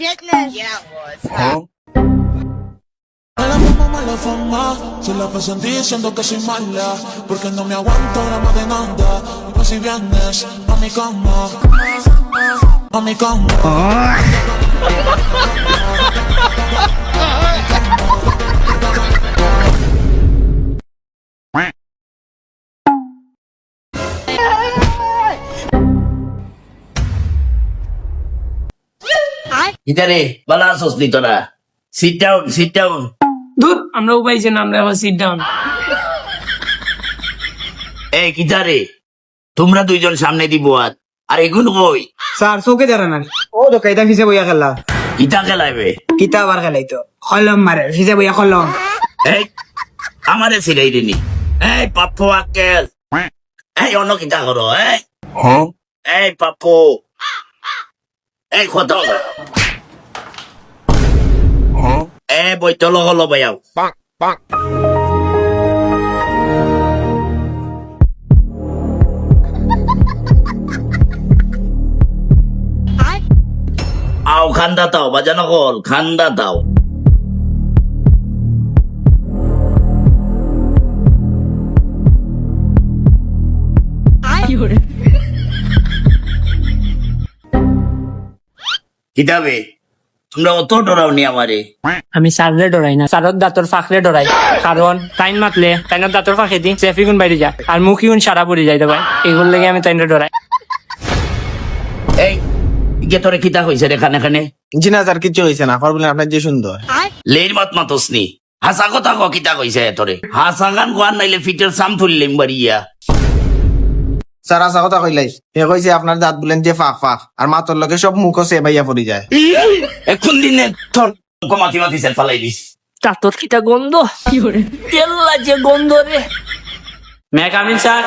Me la fumo mala fama, se la pasan diciendo que soy mala, porque no me aguanto la más de nada. Y pues si vienes a mi cama, a mi cama. ইতারে ভালো আছোস নি তোরা? Sit down, sit down. ধুর, আমরা উপাইছি না, আমরা এখন sit down. এই কিতারে, তোমরা দুইজন সামনে দিব আর এগুন কই? স্যার চৌকে দাঁড়ান আর ও তো কাইতা ফিসে বইয়া খেলা কিতা খেলাইবে? কিতা আবার খেলাইতো কলম মারে ফিসে বইয়া কলম এই আমারে সিলাই দিনি। এই পাপ্পু আক্কেল, এই অন্য কিতা করো? এই পাপ্পু, এই কত বইতল হলো বয়াও। আও খান্দা তাও বাজানো কল, খান্দা তাও। কিতাবে তোমরা অত ডরাওনি আমারে? আমি সারলে ডরাই না, সারত দাঁতর ফাঁকলে ডরাই, কারণ টাইম মাতলে টাইনের দাঁতর ফাঁকে দিই সেফিগুন বাইরে যায় আর মুখিগুন সারা পড়ে যায়। ভাই এগুলো লেগে আমি টাইনে ডরাই। এই গে তোরে কিতা কইছে রে খানে খানে? জি না স্যার কিছু হয়েছে না বলেন আপনার যে সুন্দর লের মাত মাতসনি, হাসা কথা ক কিতা কইছে তোরে? হাসা গান গোয়ান নাইলে ফিটের সাম তুললিম বাড়িয়া। স্যার আসা কথা কইলাই এ কইছে আপনার দাঁত বলেন যে ফাঁক ফাঁক আর মাতর লগে সব মুখ সে ভাইয়া পড়ি যায়। এখন দিনে তোর মাতি মাতি সেল ফালাই দিস। দাঁতর কিটা গন্ধ, তেল লাগে গন্ধ রে। ম্যাক আমিন স্যার।